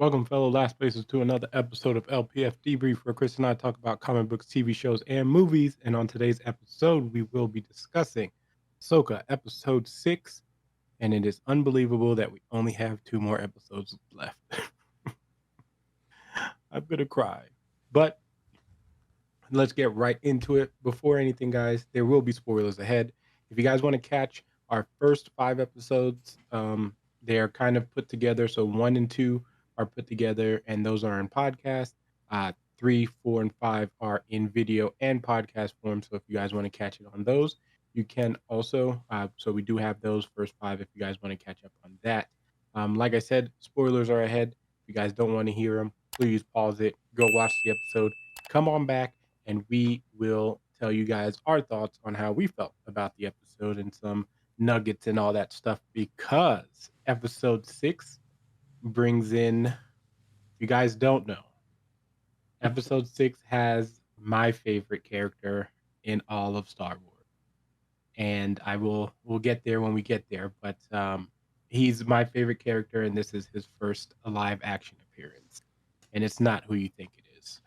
Welcome, fellow last places, to another episode of LPF Debrief, where Chris and I talk about comic books, TV shows, and movies. And on today's episode, we will be discussing Ahsoka episode 6. And it is unbelievable that we only have 2 more episodes left. I'm gonna cry. But let's get right into it. Before anything, guys, there will be spoilers ahead. If you guys want to catch our first 5 episodes, they are kind of put together. So 1 and 2 are put together, and those are in podcast. 3, 4, and 5 are in video and podcast form. So if you guys want to catch it on those, you can also. So we do have those first 5 if you guys want to catch up on that. Like I said, spoilers are ahead. If you guys don't want to hear them, please pause it, go watch the episode, come on back, and we will tell you guys our thoughts on how we felt about the episode and some nuggets and all that stuff, because episode 6 brings in, if you guys don't know, episode 6 has my favorite character in all of Star Wars. And we'll get there when we get there, but he's my favorite character, and this is his first live action appearance. And it's not who you think it is.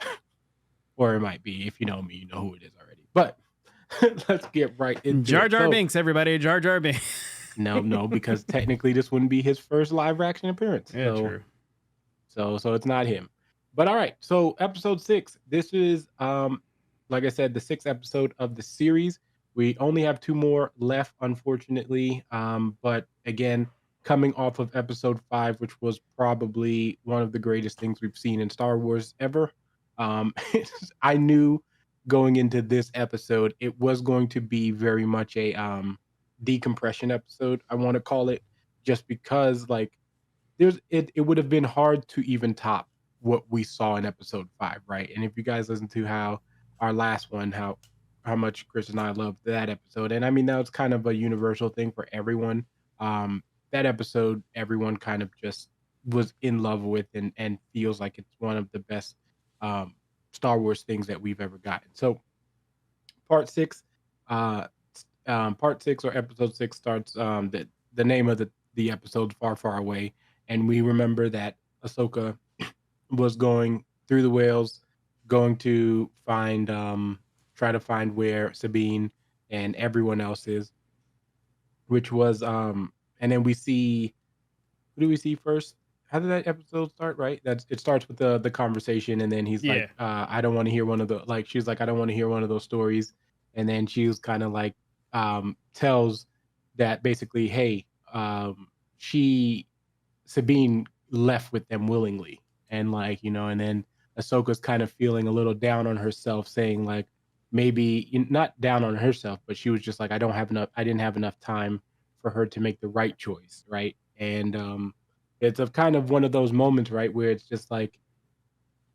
Or it might be. If you know me, you know who it is already. But let's get right into Jar it. Jar Binks, everybody. Jar Jar Binks. No, because technically this wouldn't be his first live action appearance. Yeah, true. So it's not him. But all right. So episode 6. This is like I said, the 6th episode of the series. We only have 2 more left, unfortunately. But again, coming off of episode 5, which was probably one of the greatest things we've seen in Star Wars ever. I knew going into this episode it was going to be very much a decompression episode, I want to call it, just because like it would have been hard to even top what we saw in episode 5, right? And if you guys listen to how our last one, how much Chris and I loved that episode, and I mean that was kind of a universal thing for everyone. That episode, everyone kind of just was in love with and feels like it's one of the best Star Wars things that we've ever gotten. So part 6 or episode 6 starts, the name of the episode, Far Far Away, and we remember that Ahsoka was going through the whales, going to find try to find where Sabine and everyone else is, which was and then we see, who do we see first? How did that episode start? Right, it starts with the conversation, and then he's like, I don't want to hear one of the, like, she's like, I don't want to hear one of those stories, and then she was kind of like tells that basically, hey, she Sabine left with them willingly, and like, and then Ahsoka's kind of feeling a little down on herself, saying like, maybe not down on herself, but she was just like, I didn't have enough time for her to make the right choice, right? And it's a kind of one of those moments, right, where it's just like,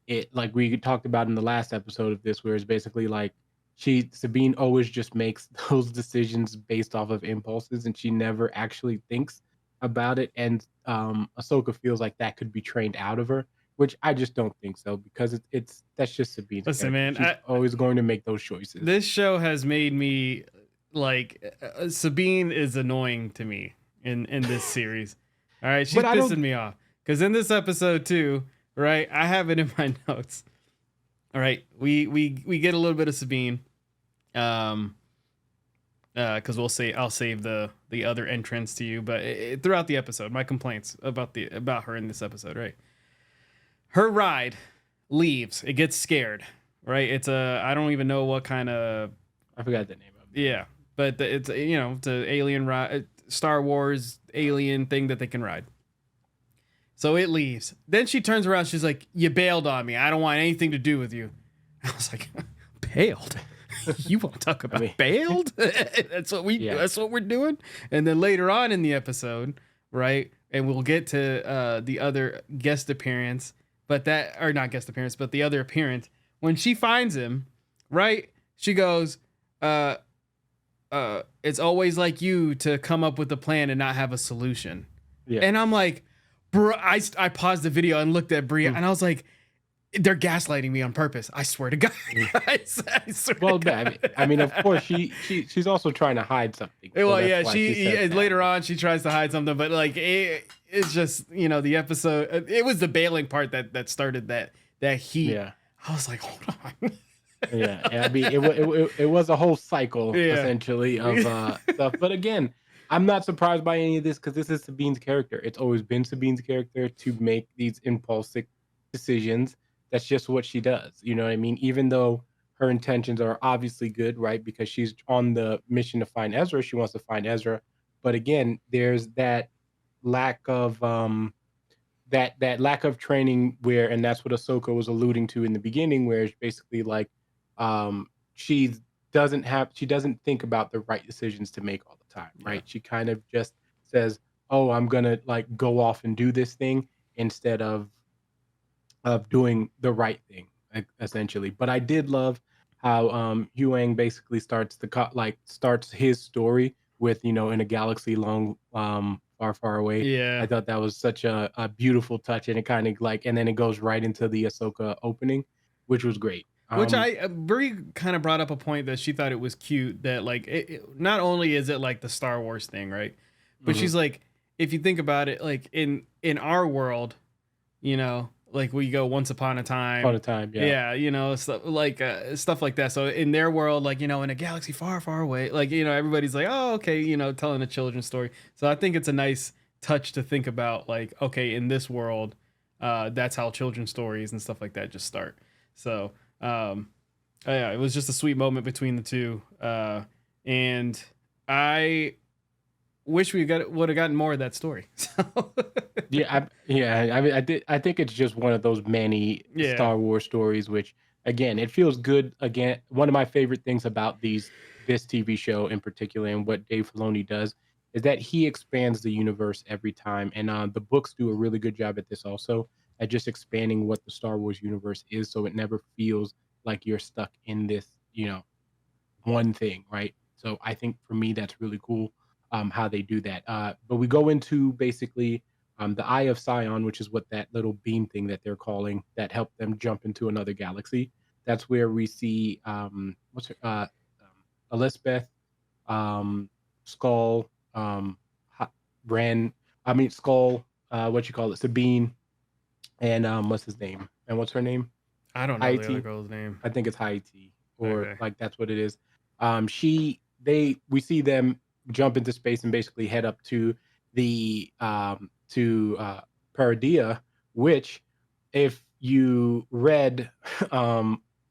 it, like we talked about in the last episode of this, where it's basically like Sabine always just makes those decisions based off of impulses, and she never actually thinks about it. And Ahsoka feels like that could be trained out of her, which I just don't think so, because it's that's just Sabine's Listen, character. man, She's always going to make those choices. This show has made me like Sabine is annoying to me in this series. All right, she's pissing me off because in this episode too, right? I have it in my notes. All right, we get a little bit of Sabine, because I'll save the other entrance to you. But throughout the episode, my complaints about her in this episode, right? Her ride leaves. It gets scared, right? It's I don't even know what kind of, I forgot the name of it. Yeah, but it's it's an alien ride, Star Wars alien thing that they can ride. So it leaves. Then she turns around. She's like, "You bailed on me. I don't want anything to do with you." I was like, "Bailed? You want to talk about bailed? That's what That's what we're doing." And then later on in the episode, right? And we'll get to the other guest appearance, but not guest appearance, but the other appearance. When she finds him, right? She goes, "It's always like you to come up with a plan and not have a solution." Yeah. And I'm like, bro, I paused the video and looked at Bria, and I was like, They're gaslighting me on purpose. I swear to God. I swear Well, to I mean, of God. course, she's also trying to hide something, so Well, that's yeah, why she says that. later on she tries to hide something, but like it's just the episode. It was the bailing part that started that heat. Yeah, I was like, hold on. yeah. I mean, it was a whole cycle Yeah. essentially of stuff. But again, I'm not surprised by any of this because this is Sabine's character. It's always been Sabine's character to make these impulsive decisions. That's just what she does. You know what I mean? Even though her intentions are obviously good, right? Because she's on the mission to find Ezra. She wants to find Ezra. But again, there's that lack of that lack of training where, and that's what Ahsoka was alluding to in the beginning, where it's basically like she she doesn't think about the right decisions to make all the time, Yeah. right? She kind of just says, "Oh, I'm gonna like go off and do this thing," instead of doing the right thing, essentially. But I did love how Huang basically starts starts his story with in a galaxy long far far away. I Yeah. thought that was such a beautiful touch, and it kind of like, and then it goes right into the Ahsoka opening, which was great. Which Brie kind of brought up a point that she thought it was cute that like not only is it like the Star Wars thing, right? But Mhm. she's like, if you think about it, like in our world, like we go once upon a All the time. time, yeah. Yeah, stuff like that. So in their world, like, in a galaxy far, far away, like, everybody's like, oh, okay, telling a children's story. So I think it's a nice touch to think about, like, okay, in this world, that's how children's stories and stuff like that just start. So, yeah, it was just a sweet moment between the two. And I wish would have gotten more of that story. So, Yeah, I mean, I think it's just one of those many yeah. Star Wars stories, which again, it feels good. Again, one of my favorite things about this TV show in particular, and what Dave Filoni does, is that he expands the universe every time, and the books do a really good job at this also, at just expanding what the Star Wars universe is, so it never feels like you're stuck in this, one thing, right? So I think for me that's really cool how they do that. But we go into basically the Eye of Sion, which is what that little beam thing that they're calling that helped them jump into another galaxy. That's where we see what's her Elizabeth, Skull, Ran. I mean Skull. What you call it? Sabine, and what's his name? And what's her name? I don't know the other Haiti. girl's name. I think it's Haiti, or Okay. like that's what it is. We see them jump into space and basically head up to the Paradia, which if you read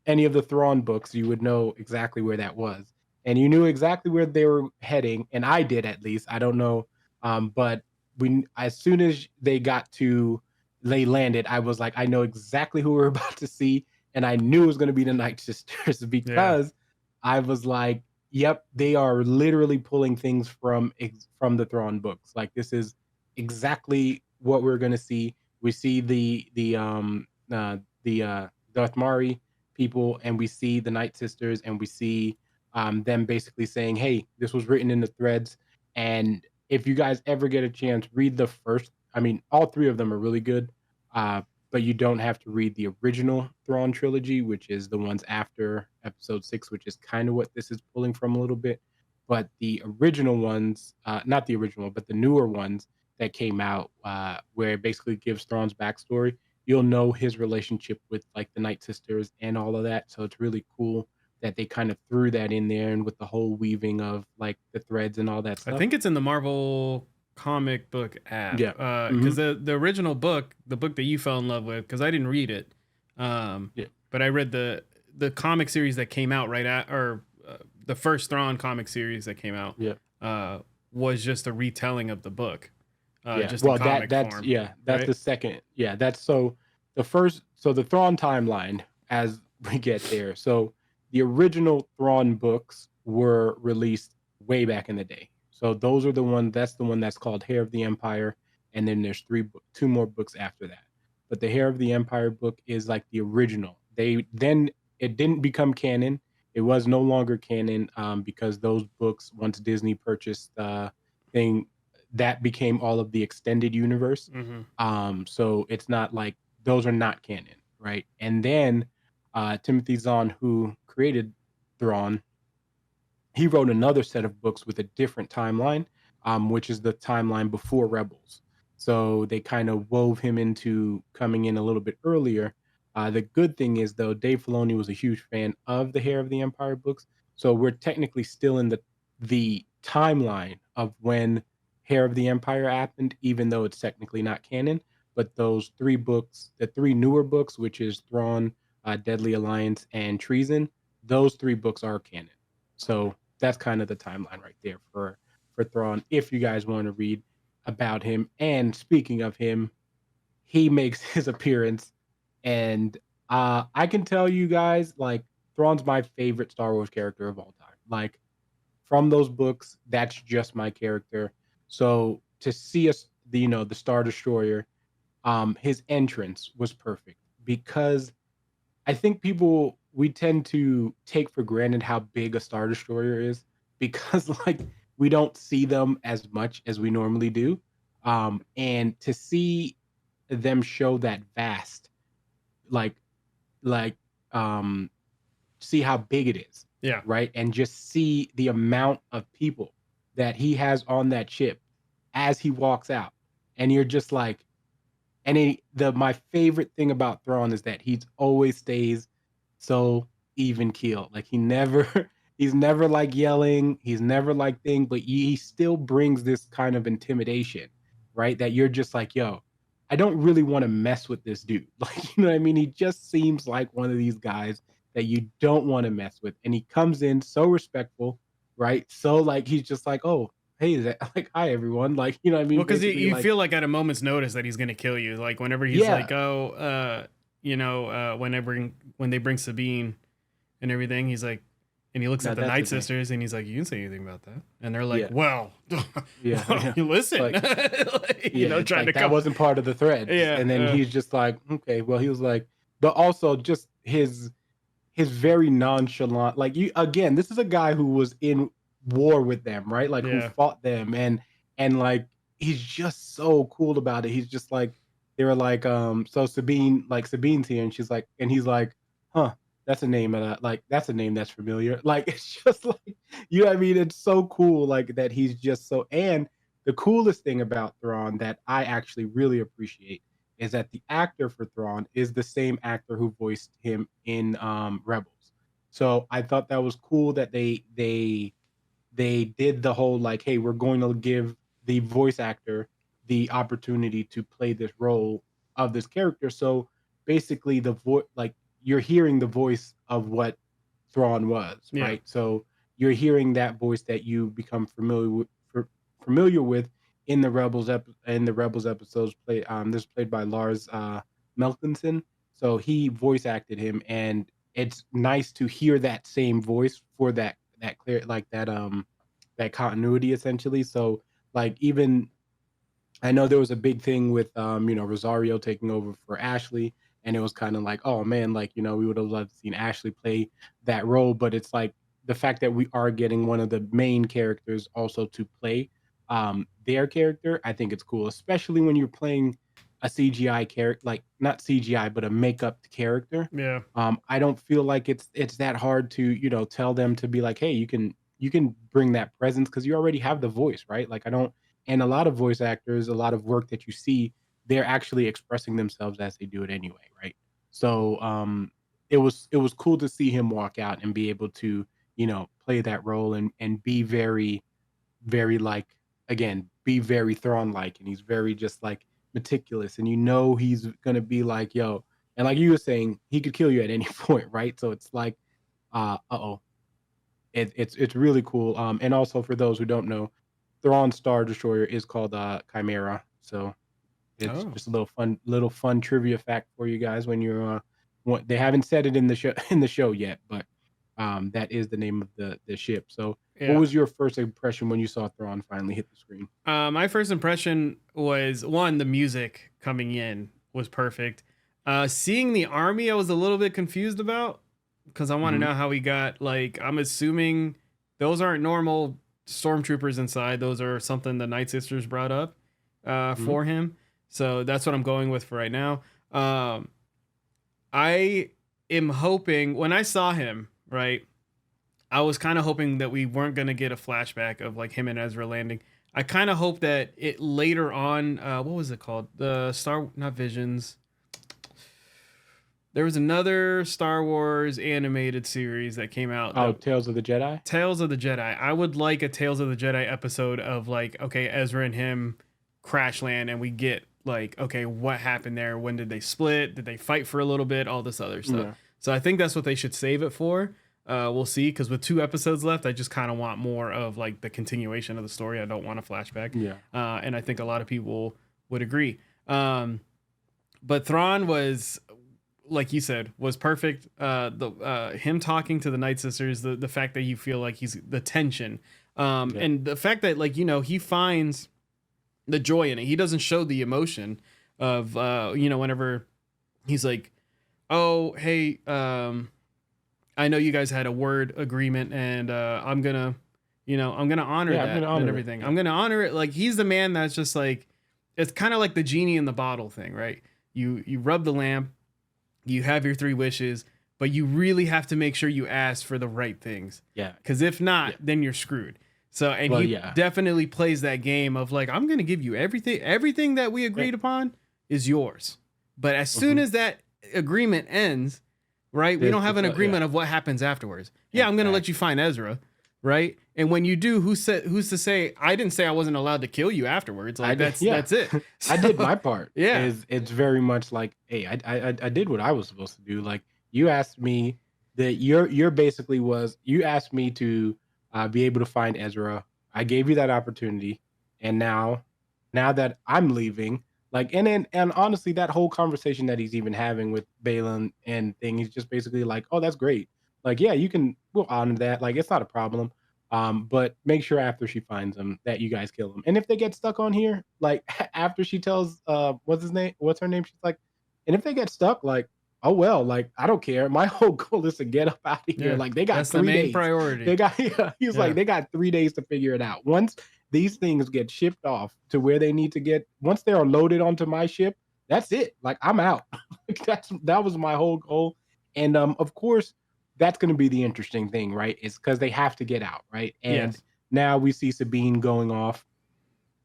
any of the Thrawn books, you would know exactly where that was. And you knew exactly where they were heading, and I did at least. I don't know. But as soon as they landed, I was like, I know exactly who we're about to see, and I knew it was going to be the Night Sisters Yeah. because I was like, "Yep, they are literally pulling things from the Thrawn books. Like this is exactly what we're going to see. We see the Darth Mari people, and we see the Night Sisters, and we see them basically saying, "Hey, this was written in the threads." And if you guys ever get a chance, read the first. I mean, all three of them are really good. But you don't have to read the original Thrawn trilogy, which is the ones after Episode 6, which is kind of what this is pulling from a little bit. But the original ones, not the original, but the newer ones that came out, where it basically gives Thrawn's backstory, you'll know his relationship with like the Night Sisters and all of that. So it's really cool that they kind of threw that in there, and with the whole weaving of like the threads and all that I stuff. think it's in the Marvel comic book app. Yeah. Because Hmm. the original book, the book that you fell in love with, because I didn't read it, Yeah. but I read the comic series that came out right at, or the first Thrawn comic series that came out, Yeah. uh, was just a retelling of the book, Yeah, just in well, comic form, that's right? the second. Yeah, that's so the first. So the Thrawn timeline, as we get there. So the original Thrawn books were released way back in the day. So those are the one. That's the one that's called Hair of the Empire, and then there's two more books after that. But the Hair of the Empire book is like the original. It didn't become canon. It was no longer canon because those books, once Disney purchased thing, that became all of the extended universe. Mm-hmm. So it's not like those are not canon. right? And then Timothy Zahn, who created Thrawn, he wrote another set of books with a different timeline, which is the timeline before Rebels. So they kind of wove him into coming in a little bit earlier. The good thing is, though, Dave Filoni was a huge fan of the Heir of the Empire books, so we're technically still in the timeline of when Heir of the Empire happened, even though it's technically not canon. But those three books, the three newer books, which is Thrawn, Deadly Alliance, and Treason, those three books are canon. So that's kind of the timeline right there for Thrawn. If you guys want to read about him, and speaking of him, he makes his appearance, and I can tell you guys, like, Thrawn's my favorite Star Wars character of all time. Like, from those books, that's just my character. So to see us, the Star Destroyer, his entrance was perfect because I think we tend to take for granted how big a Star Destroyer is because like we don't see them as much as we normally do. And to see them show that vast, like like um see how big it is, Yeah. right? And just see the amount of people that he has on that ship as he walks out. And you're just like, and my favorite thing about Thrawn is that he's always stays so even keel. Like he's never like yelling, he's never like thing, but he still brings this kind of intimidation, right? That you're just like, yo, I don't really want to mess with this dude. Like, you know what I mean? He just seems like one of these guys that you don't want to mess with. And he comes in so respectful, right? So like he's just like, oh, hey, like, hi everyone. Like, you know what I Well, mean? because Basically, you like, feel like at a moment's notice that he's gonna kill you. Like whenever he's yeah, like, oh, when they bring Sabine and everything, he's like, and he looks no, at the that's Night his name. Sisters and he's like, you didn't say anything about that. And they're like, Yeah. well, Yeah, yeah. you listen, Like, like, yeah, it's trying to like that come. wasn't part of the threads. Yeah. And then he's just like, okay, well, he was like, but also just his very nonchalant, like, you again, this is a guy who was in war with them, right? Like who Yeah. fought them, and like he's just so cool about it. He's just like, they were like, so Sabine's here, and she's like, and he's like, huh, that's a name that's a name that's familiar. Like it's just like, you know what I mean? It's so cool, like that he's just so. And the coolest thing about Thrawn that I actually really appreciate is that the actor for Thrawn is the same actor who voiced him in Rebels. So I thought that was cool that they did the whole like, hey, we're going to give the voice actor the opportunity to play this role of this character. So basically, the voice, like, you're hearing the voice of what Thrawn was, Yeah. right? So you're hearing that voice that you become familiar with in the Rebels episodes. This is played by Lars Melkinson. So he voice acted him, and it's nice to hear that same voice for that clear, like that continuity essentially. So like, even I know there was a big thing with Rosario taking over for Ashley, and it was kind of like, oh man, like, we would have loved to seen Ashley play that role. But it's like the fact that we are getting one of the main characters also to play their character, I think it's cool, especially when you're playing a CGI character, like not CGI, but a makeup character. Yeah. I don't feel like it's that hard to, tell them to be like, hey, you can bring that presence because you already have the voice, right? Like, I don't. And a lot of voice actors, a lot of work that you see, they're actually expressing themselves as they do it anyway, right? So it was cool to see him walk out and be able to, play that role, and be very, very, like, again, be very Thrawn like, and he's very just like meticulous, and he's gonna be like, yo, and like you were saying, he could kill you at any point, right? So it's like, oh, it's really cool. And also, for those who don't know, Thrawn Star Destroyer is called Chimera. So it's Oh. just a little fun trivia fact for you guys when you're they haven't said it in the show yet, but that is the name of the ship. So what Yeah. was your first impression when you saw Thrawn finally hit the screen? My first impression was one, the music coming in was perfect. Seeing the army, I was a little bit confused about because I want to Hmm. know how he got. Like, I'm assuming those aren't normal stormtroopers inside. Those are something the Night Sisters brought up Hmm. for him. So that's what I'm going with for right now. Um, I am hoping when I saw him, right, I was kind of hoping that we weren't going to get a flashback of like him and Ezra landing. I kind of hope that it later on, what was it called? The not Visions. There was another Star Wars animated series that came out. Oh, Tales of the Jedi? Tales of the Jedi. I would like a Tales of the Jedi episode of like, okay, Ezra and him crash land and we get like, okay, what happened there? When did they split? Did they fight for a little bit? All this other stuff. Yeah. So I think that's what they should save it for. We'll see, because with 2 episodes left, I just kind of want more of like the continuation of the story. I don't want a flashback. Yeah. And I think a lot of people would agree. But Thrawn was, like you said, was perfect. Him talking to the Night Sisters, the fact that you feel like he's the tension, and the fact that like he finds the joy in it. He doesn't show the emotion of whenever he's like, oh hey, I know you guys had a word agreement, and I'm gonna honor that and everything. I'm gonna honor it. Like he's the man that's just like, it's kind of like the genie in the bottle thing, right? You rub the lamp. You have your 3 wishes, but you really have to make sure you ask for the right things. Yeah. Because if not, then you're screwed. So, and he definitely plays that game of like, I'm going to give you everything that we agreed upon is yours. But as soon as that agreement ends, right, we don't have an agreement of what happens afterwards. Yeah, I'm going to let you find Ezra, right? And when you do, who's to say, I didn't say I wasn't allowed to kill you afterwards. Like that's it. So, I did my part. Yeah. It's very much like, hey, I did what I was supposed to do. Like you asked me that you're basically you asked me to be able to find Ezra. I gave you that opportunity. And now that I'm leaving, like, and honestly, that whole conversation that he's even having with Balin and thing, he's just basically like, oh, that's great. Like, yeah, we'll honor that. Like, it's not a problem. But make sure after she finds him that you guys kill him. And if they get stuck on here, like after she tells what's her name? She's like, and if they get stuck, like, oh well, like I don't care. My whole goal is to get up out of here. Yeah, like they got that's 3 the main days. priority. They got he's like, they got 3 days to figure it out. Once these things get shipped off to where they need to get, once they're loaded onto my ship, that's it. Like I'm out. That was my whole goal. And of course, that's going to be the interesting thing, right? Is because they have to get out, right? And now we see Sabine going off,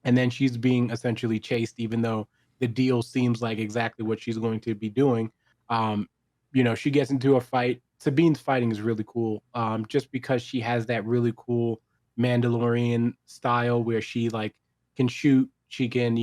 and then she's being essentially chased, even though the deal seems like exactly what she's going to be doing. She gets into a fight. Sabine's fighting is really cool, just because she has that really cool Mandalorian style where she like can shoot, she can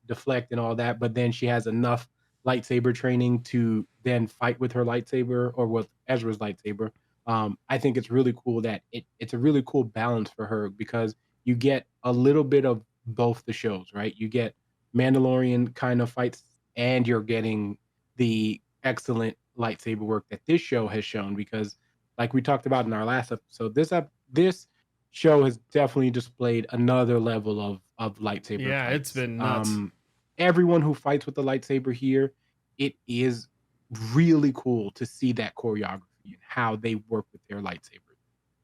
deflect and all that, but then she has enough lightsaber training to then fight with her lightsaber or with Ezra's lightsaber. I think it's really cool that it's a really cool balance for her, because you get a little bit of both the shows, right? You get Mandalorian kind of fights, and you're getting the excellent lightsaber work that this show has shown, because like we talked about in our last episode, this show has definitely displayed another level of lightsaber fights. It's been nuts. Everyone who fights with the lightsaber here, it is really cool to see that choreography and how they work with their lightsabers.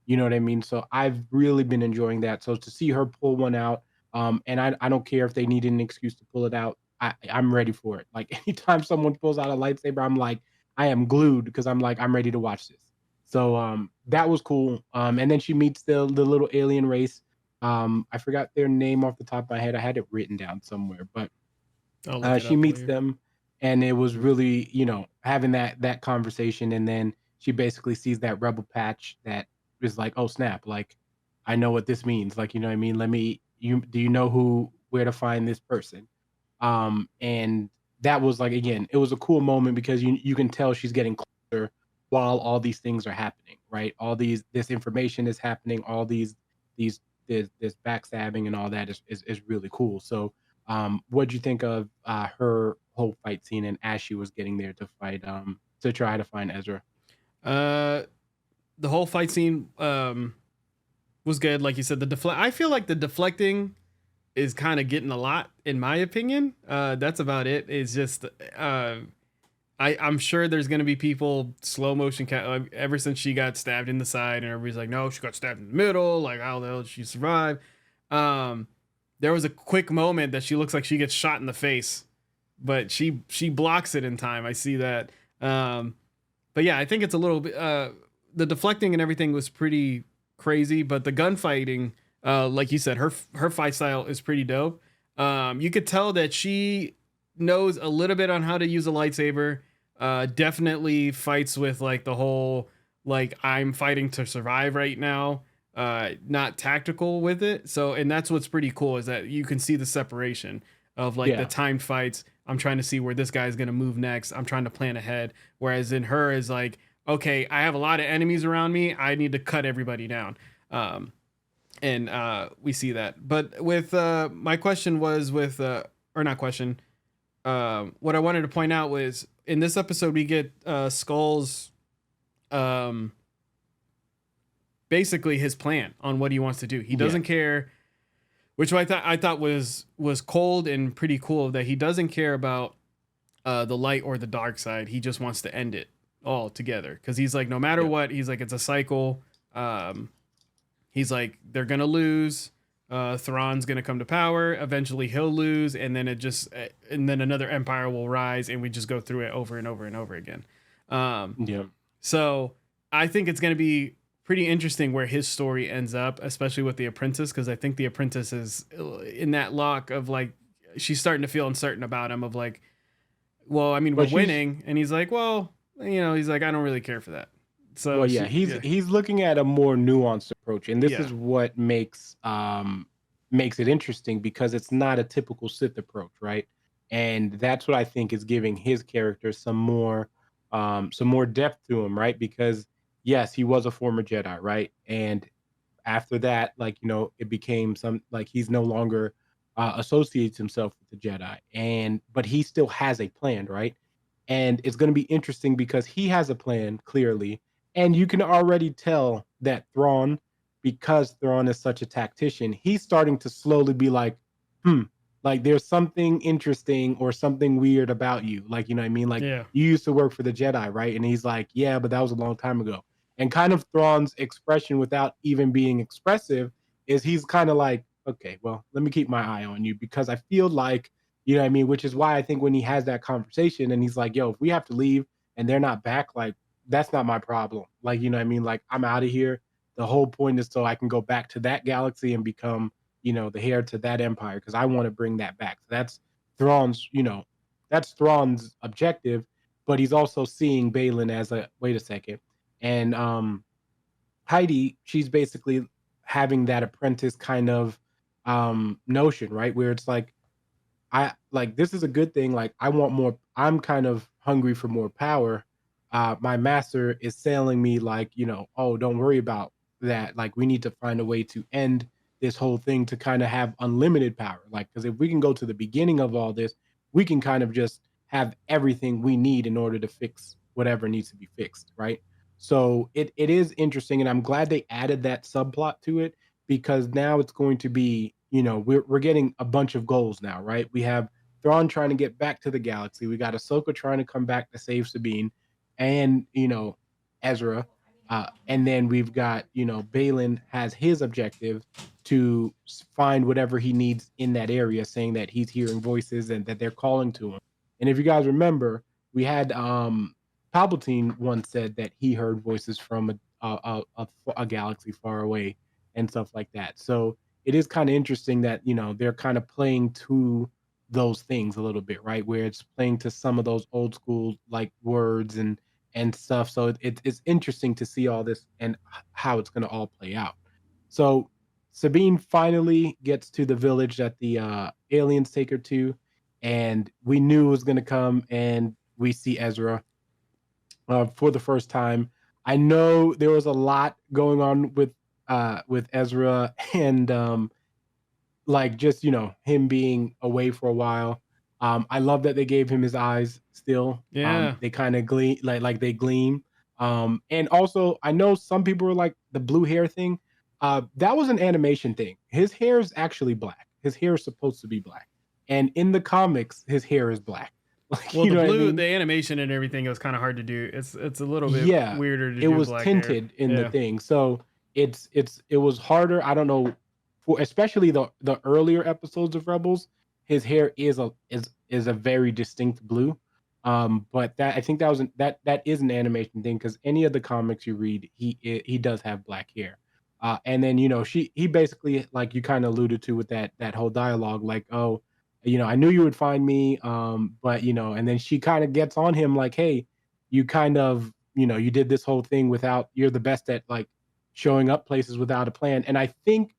You know what I mean? So I've really been enjoying that. So to see her pull one out, and I don't care if they need an excuse to pull it out. I'm ready for it. Like anytime someone pulls out a lightsaber, I'm like, I am glued, because I'm like, I'm ready to watch this. So that was cool. And then she meets the little alien race. I forgot their name off the top of my head. I had it written down somewhere, but she meets them, and it was really, having that conversation. And then she basically sees that rebel patch that is like, oh snap, like I know what this means. Like, you know what I mean? Do you know where to find this person? And that was like, again, it was a cool moment, because you can tell she's getting closer while all these things are happening, right? This information is happening, all this backstabbing and all that is really cool. So what'd you think of her whole fight scene, and as she was getting there to fight to try to find Ezra? The whole fight scene was good. Like you said, I feel like the deflecting is kind of getting a lot, in my opinion. That's about it. It's just I'm sure there's going to be people slow motion ever since she got stabbed in the side, and everybody's like, no, she got stabbed in the middle. Like, how the hell did she survive? There was a quick moment that she looks like she gets shot in the face, but she blocks it in time. I see that. But yeah, I think it's a little bit the deflecting and everything was pretty crazy, but the gunfighting, like you said, her fight style is pretty dope. You could tell that she knows a little bit on how to use a lightsaber. Definitely fights with like the whole like I'm fighting to survive right now. Not tactical with it. So, and that's what's pretty cool is that you can see the separation of like the Yeah. timed fights. I'm trying to see where this guy's gonna move next. I'm trying to plan ahead. Whereas in her is like, okay, I have a lot of enemies around me. I need to cut everybody down. And we see that. But with my question was with or not question. What I wanted to point out was in this episode we get Skull's basically his plan on what he wants to do. He doesn't care, which I thought was cold and pretty cool that he doesn't care about the light or the dark side. He just wants to end it all together because he's like, no matter what, he's like, it's a cycle. He's like, they're gonna lose. Thrawn's gonna come to power. Eventually, he'll lose, and then and then another empire will rise, and we just go through it over and over and over again. So I think it's gonna be pretty interesting where his story ends up, especially with the apprentice, because I think the apprentice is in that lock of like she's starting to feel uncertain about him. Of like, well, I mean, we're winning, and he's like, well, he's like, I don't really care for that. So well, he's looking at a more nuanced approach, and this is what makes it interesting because it's not a typical Sith approach, right? And that's what I think is giving his character some more depth to him, right? Because yes, he was a former Jedi, right? And after that, like it became like he's no longer associates himself with the Jedi, but he still has a plan, right? And it's going to be interesting because he has a plan clearly. And you can already tell that Thrawn, because Thrawn is such a tactician, he's starting to slowly be like, like there's something interesting or something weird about you. Like, you know what I mean? Like you used to work for the Jedi, right? And he's like, yeah, but that was a long time ago. And kind of Thrawn's expression without even being expressive is he's kind of like, okay, well, let me keep my eye on you because I feel like, you know what I mean? Which is why I think when he has that conversation and he's like, yo, if we have to leave and they're not back, like, that's not my problem. Like, you know what I mean? Like, I'm out of here. The whole point is so I can go back to that galaxy and become, the heir to that empire because I want to bring that back. So that's Thrawn's, that's Thrawn's objective, but he's also seeing Balin as a, wait a second. And Heidi, she's basically having that apprentice kind of notion, right? Where it's like, I like this is a good thing. Like I want more. I'm kind of hungry for more power. My master is selling me like, oh, don't worry about that. Like we need to find a way to end this whole thing to kind of have unlimited power. Like because if we can go to the beginning of all this, we can kind of just have everything we need in order to fix whatever needs to be fixed, right? So it is interesting, and I'm glad they added that subplot to it because now it's going to be, we're getting a bunch of goals now, right? We have Thrawn trying to get back to the galaxy. We got Ahsoka trying to come back to save Sabine, and Ezra, and then we've got Balin has his objective to find whatever he needs in that area, saying that he's hearing voices and that they're calling to him. And if you guys remember, we had Palpatine once said that he heard voices from a galaxy far away and stuff like that. So it is kind of interesting that they're kind of playing to those things a little bit, right? Where it's playing to some of those old school like words and stuff. So it's interesting to see all this and how it's going to all play out. So Sabine finally gets to the village that the aliens take her to, and we knew it was going to come, and we see Ezra for the first time. I know there was a lot going on with Ezra and like just him being away for a while. I love that they gave him his eyes still. They kind of gleam like they gleam. And also I know some people were like the blue hair thing. That was an animation thing. His hair is actually black. His hair is supposed to be black, and in the comics, his hair is black. Like, well, the blue, the animation and everything, it was kind of hard to do. It's a little bit weirder to do. It was tinted in the thing, so it was harder. I don't know, for especially the earlier episodes of Rebels, his hair is a very distinct blue. But that I think that was that is an animation thing because any of the comics you read, he does have black hair. And then he basically like you kind of alluded to with that whole dialogue, like, oh, I knew you would find me, but and then she kind of gets on him like, hey, you kind of you did this whole thing without you're the best at like showing up places without a plan. And I think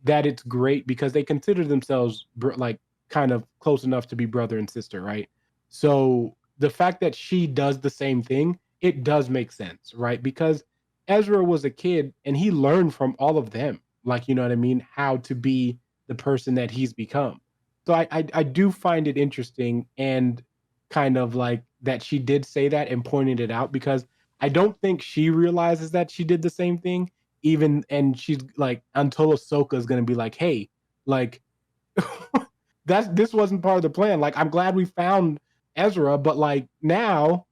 that it's great because they consider themselves like kind of close enough to be brother and sister, right? So the fact that she does the same thing, it does make sense, right? Because Ezra was a kid and he learned from all of them, like you know what I mean, how to be the person that he's become. So I do find it interesting and kind of like that she did say that and pointed it out because I don't think she realizes that she did the same thing even and she's like until Ahsoka is gonna be like, hey, like this wasn't part of the plan. Like I'm glad we found Ezra, but like now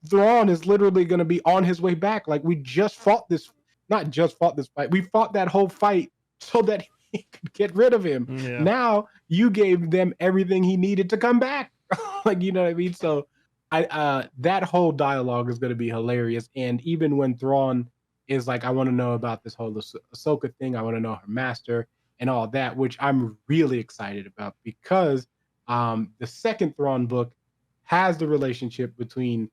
Thrawn is literally gonna be on his way back. Like we just fought this, not just fought this fight. We fought that whole fight so that he could get rid of him. Yeah. Now you gave them everything he needed to come back. Like you know what I mean? So I that whole dialogue is gonna be hilarious. And even when Thrawn is like, I want to know about this whole Ahsoka thing. I want to know her master and all that, which I'm really excited about because the second Thrawn book has the relationship between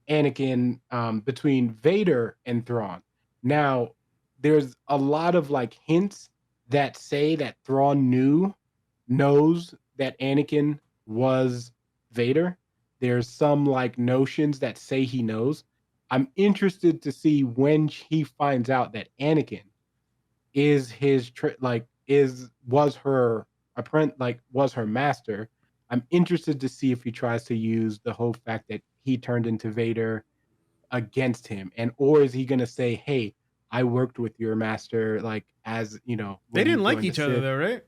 Anakin, between Vader and Thrawn. Now, there's a lot of like hints that say that Thrawn knows that Anakin was Vader. There's some like notions that say he knows. I'm interested to see when he finds out that Anakin is was her apprentice, like was her master. I'm interested to see if he tries to use the whole fact that he turned into Vader against him, and or is he gonna say, "Hey, I worked with your master," like as They when he didn't like joined the each other Sith. though, right?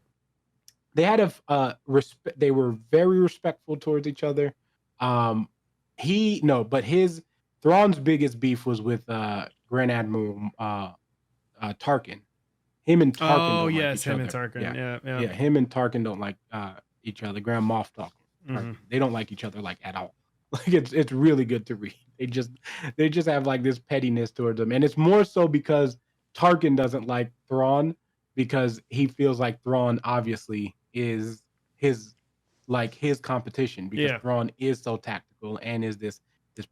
They had a respect. They were very respectful towards each other. Um, he no, but his Thrawn's biggest beef was with Grand Admiral Tarkin. Him and Tarkin Oh don't like yes, each him and other. Tarkin. Yeah, Yeah, yeah. yeah. Him and Tarkin don't like each other. Grand Moff Tarkin. Hmm. They don't like each other like at all. Like it's really good to read. They just have like this pettiness towards them, and it's more so because Tarkin doesn't like Thrawn because he feels like Thrawn obviously is his his competition because Yeah. Thrawn is so tactical and is this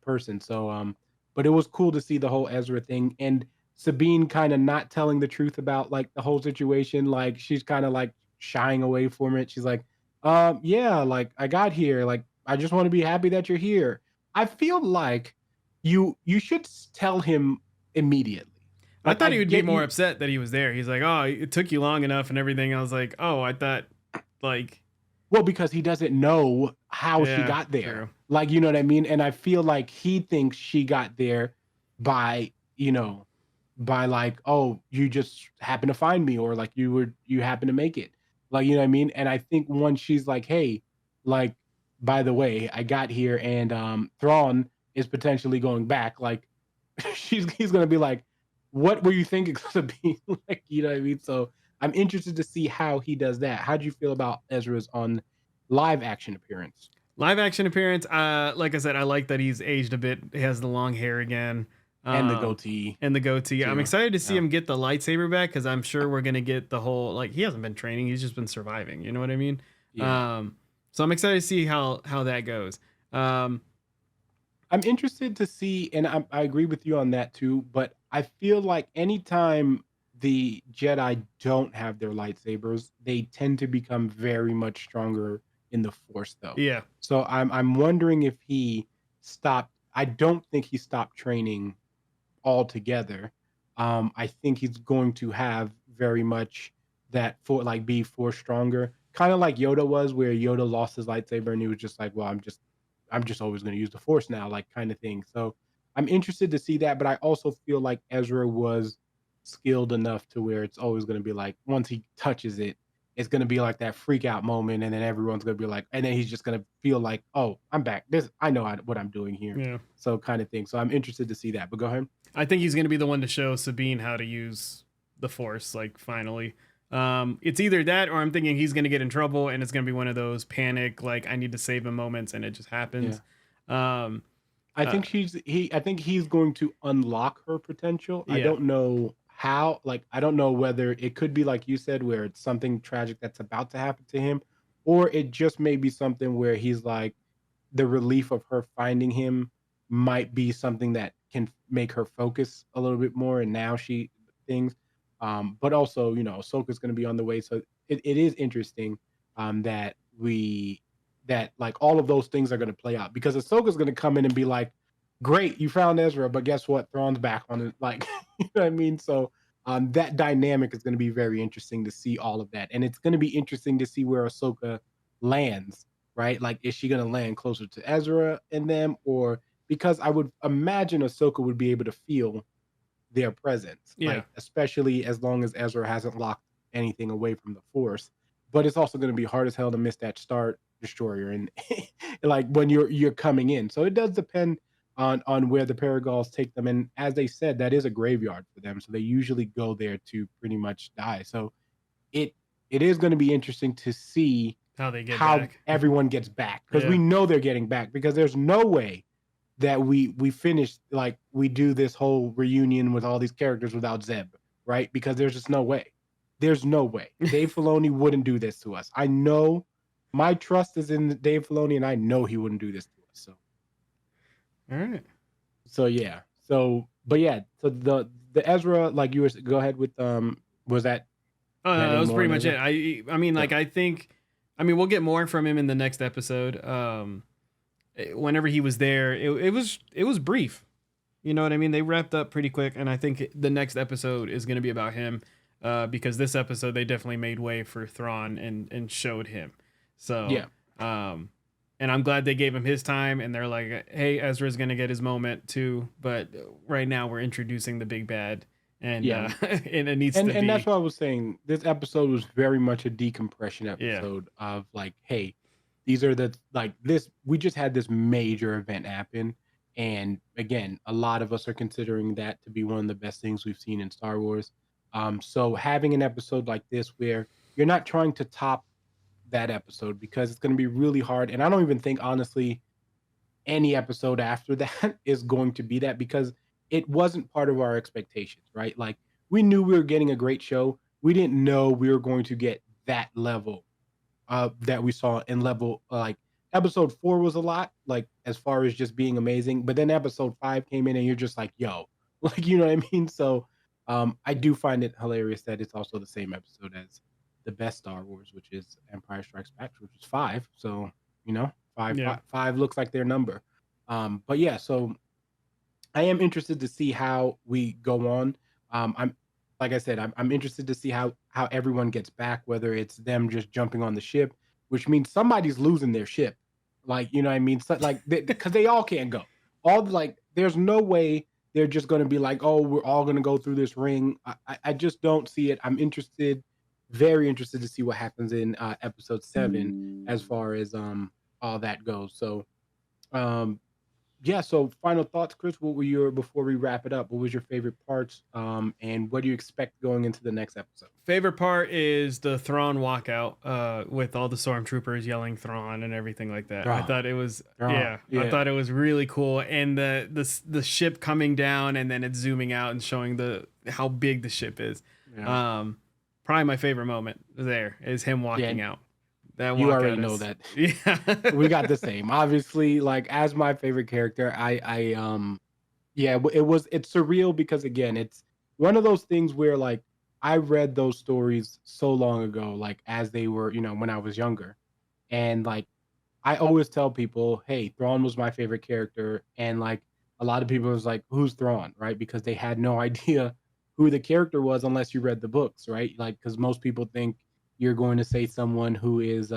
person. So but it was cool to see the whole Ezra thing and Sabine kind of not telling the truth about like the whole situation. Like she's kind of like shying away from it. She's like, yeah, like I got here. Like I just want to be happy that you're here. I feel like you should tell him immediately. I Like thought I he would be get more you. upset that he was there. He's like, "Oh, it took you long enough and everything." I was like, "Oh, I thought like Well, because he doesn't know how she yeah, got there. true." Like, you know what I mean? And I feel like he thinks she got there by, by like, oh, you just happen to find me or like you happen to make it. Like, you know what I mean? And I think once she's like, hey, like, by the way, I got here and Thrawn is potentially going back, like he's gonna be like, what were you thinking gonna be? Like, you know what I mean? So I'm interested to see how he does that. How do you feel about Ezra's on live action appearance Live action appearance. Like I said, I like that he's aged a bit. He has the long hair again. and the Um, goatee and the goatee. I'm too? excited to see Yeah, him get the lightsaber back because I'm sure we're gonna get the whole like he hasn't been training. He's just been surviving. You know what I mean? yeah. Um, so I'm excited to see how that goes. Um, I'm interested to see, and I agree with you on that too. But I feel like anytime the Jedi don't have their lightsabers, they tend to become very much stronger in the Force, though. yeah. So I'm wondering if he stopped. I don't think he stopped training altogether. I think he's going to have very much that for like be Force stronger, kind of like Yoda was, where Yoda lost his lightsaber and he was just like, well, I'm just always going to use the Force now, like kind of thing. So I'm interested to see that, but I also feel like Ezra was skilled enough to where it's always going to be like once he touches it, it's going to be like that freak out moment, and then everyone's going to be like, and then he's just going to feel like, oh, I'm back. This I know what I'm doing here. Yeah. So kind of thing. So I'm interested to see that. But go ahead. I think he's gonna be the one to show Sabine how to use the Force. Like finally. It's either that or I'm thinking he's going to get in trouble and it's going to be one of those panic, like I need to save him moments and it just happens. Um, I uh, think I think he's going to unlock her potential. I yeah. don't know how, like I don't know whether it could be like you said where it's something tragic that's about to happen to him, or it just may be something where he's like the relief of her finding him might be something that can make her focus a little bit more, and now she things. But also, Ahsoka's going to be on the way, so it is interesting that that like all of those things are going to play out because Ahsoka's going to come in and be like, "Great, you found Ezra, but guess what? Thrawn's back on it." Like, you know what I mean? So that dynamic is going to be very interesting to see all of that, and it's going to be interesting to see where Ahsoka lands. Right? Like, is she going to land closer to Ezra and them, or because I would imagine Ahsoka would be able to feel their presence, Yeah. like especially as long as Ezra hasn't locked anything away from the Force. But it's also going to be hard as hell to miss that Star Destroyer and like when you're coming in. So it does depend on where the Paragals take them. And as they said, that is a graveyard for them. So they usually go there to pretty much die. So it it is going to be interesting to see How they get how back. everyone gets back because we Yeah. know they're getting back because there's no way that we finish like we do this whole reunion with all these characters without Zeb, right? Because there's just no way. There's no way. Dave Filoni wouldn't do this to us. I know my trust is in Dave Filoni, and I know he wouldn't do this to us. All right. So yeah. So but yeah. So the Ezra, like you were, go ahead with was that Oh you had no, that any was more pretty on much Ezra? it. I mean, like No. I think, I mean, we'll get more from him in the next episode. Whenever he was there, it was brief. You know what I mean? They wrapped up pretty quick, and I think the next episode is going to be about him, because this episode they definitely made way for Thrawn and showed him. So, Yeah. um, and I'm glad they gave him his time, and they're like, hey, Ezra's going to get his moment too, but right now we're introducing the big bad, and Yeah. and it needs to And that's be, what I was saying. This episode was very much a decompression yeah, episode of like, hey, these are the like this. We just had this major event happen, and again, a lot of us are considering that to be one of the best things we've seen in Star Wars. So having an episode like this where you're not trying to top that episode because it's going to be really hard, and I don't even think honestly any episode after that is going to be that because it wasn't part of our expectations, right? Like we knew we were getting a great show. We didn't know we were going to get that level that we saw in level like episode 4 was a lot, like as far as just being amazing. But then episode 5 came in and you're just like, yo, like you know what I mean? So I do find it hilarious that it's also the same episode as the best Star Wars, which is Empire Strikes Back, which is 5. So, yeah. five looks like their number. But yeah, so I am interested to see how we go on. I'm like I said, I'm interested to see how everyone gets back, whether it's them just jumping on the ship, which means somebody's losing their ship. Like, you know what I mean? So, like, because they all can't go. All like, there's no way they're just going to be like, oh, we're all going to go through this ring. I just don't see it. I'm interested, very interested to see what happens in episode 7 as far as all that goes. So um yeah, so final thoughts, Chris. What were your before we wrap it up? What was your favorite parts? And what do you expect going into the next episode? Favorite part is the Thrawn walkout, with all the stormtroopers yelling Thrawn and everything like that. I Oh, thought it was, oh, I yeah, thought it was really cool, and the ship coming down and then it's zooming out and showing the how big the ship is. yeah, Um, Probably my favorite moment there is him yeah. walking And out. That you already walkout know is, that yeah, we got the same. Obviously, like as my favorite character, yeah, it's surreal because again, it's one of those things where like I read those stories so long ago, like as they were, when I was younger, and like I always tell people, hey, Thrawn was my favorite character. And like a lot of people was like, who's Thrawn? Right. Because they had no idea who the character was unless you read the books, right? Like, because most people think you're going to say someone who is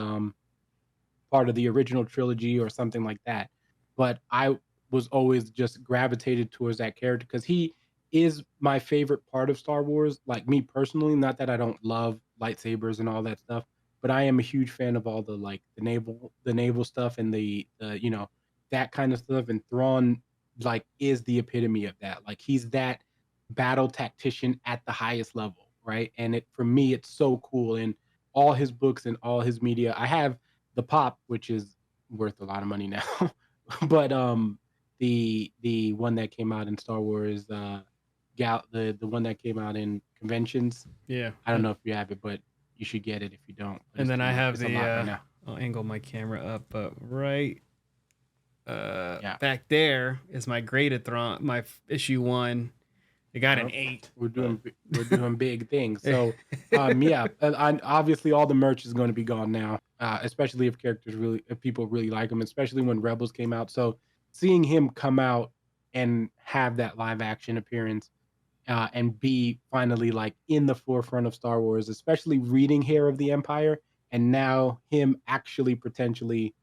part of the original trilogy or something like that. But I was always just gravitated towards that character because he is my favorite part of Star Wars. Like me personally, not that I don't love lightsabers and all that stuff, but I am a huge fan of all the like the naval stuff and the that kind of stuff. And Thrawn like is the epitome of that. Like he's that battle tactician at the highest level. right? And it for me, it's so cool. In all his books and all his media, I have the pop, which is worth a lot of money now, but the one that came out in Star Wars, the one that came out in conventions. Yeah. I don't know if you have it, but you should get it if you don't. But And it's then too I much. have It's a the lot right now. I'll angle my camera up, but right Yeah. back there is my graded Thrawn, my issue 1. It got an Well, 8. we're doing big things. So yeah, obviously all the merch is going to be gone now, especially if people really like him, especially when Rebels came out. So seeing him come out and have that live action appearance, and be finally like in the forefront of Star Wars, especially reading Hair of the Empire, and now him actually potentially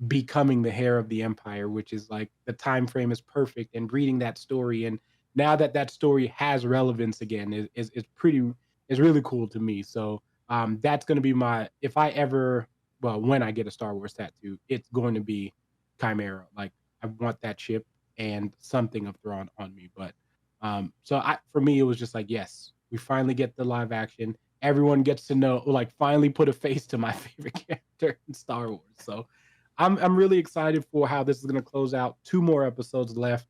becoming the heir of the empire, which is like the time frame is perfect, and reading that story, and now that that story has relevance again is pretty, is really cool to me. So that's going to be my, if I ever, well, when I get a Star Wars tattoo, it's going to be Chimera. Like I want that ship and something of Thrawn on me. But so for me it was just like, yes, we finally get the live action, everyone gets to know, like finally put a face to my favorite character in Star Wars. So I'm really excited for how this is going to close out. 2 more episodes left,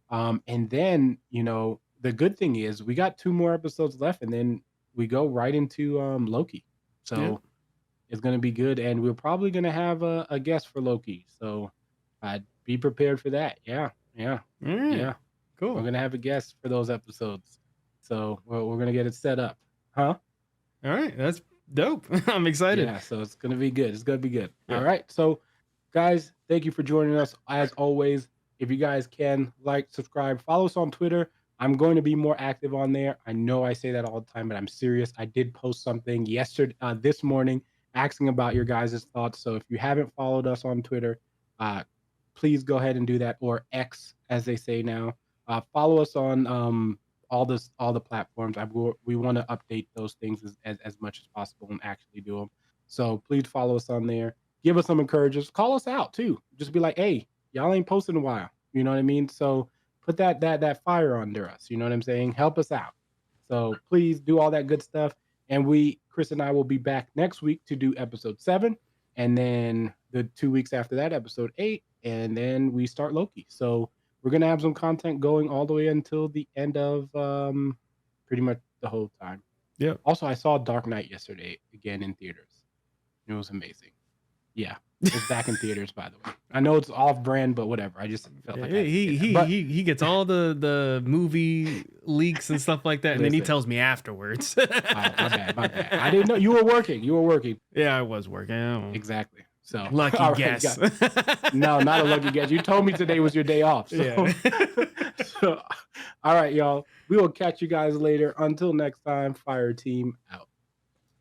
and then the good thing is we got 2 more episodes left, and then we go right into Loki. So Yeah. it's going to be good, and we're probably going to have a guest for Loki. So be prepared for that. Yeah, yeah, All right. yeah. Cool. We're going to have a guest for those episodes. So we're going to get it set up, huh? All right, that's dope. I'm excited. Yeah, so it's gonna be good. It's gonna be good. Yeah. All right. So, guys, thank you for joining us. As always, if you guys can like, subscribe, follow us on Twitter. I'm going to be more active on there. I know I say that all the time, but I'm serious. I did post something yesterday, this morning, asking about your guys' thoughts. So if you haven't followed us on Twitter, please go ahead and do that, or X, as they say now. Follow us on all the platforms. We want to update those things as much as possible and actually do them. So please follow us on there. Give us some encouragers. Call us out too. Just be like, hey, y'all ain't posted in a while. You know what I mean? So put that fire under us. You know what I'm saying? Help us out. So please do all that good stuff. And Chris and I will be back next week to do episode 7. And then the 2 weeks after that, episode 8. And then we start Loki. So we're going to have some content going all the way until the end of pretty much the whole time. Yep. Also, I saw Dark Knight yesterday again in theaters. It was amazing. Yeah. It's back in theaters, by the way. I know it's off brand, but whatever. I just felt like he gets all the movie leaks and stuff like that, and then he tells me afterwards. My bad. I didn't know you were working. Yeah, I was working. Exactly. So lucky guess. No, not a lucky guess. You told me today was your day off. So. Yeah. So, all right, y'all. We will catch you guys later. Until next time, Fire Team out.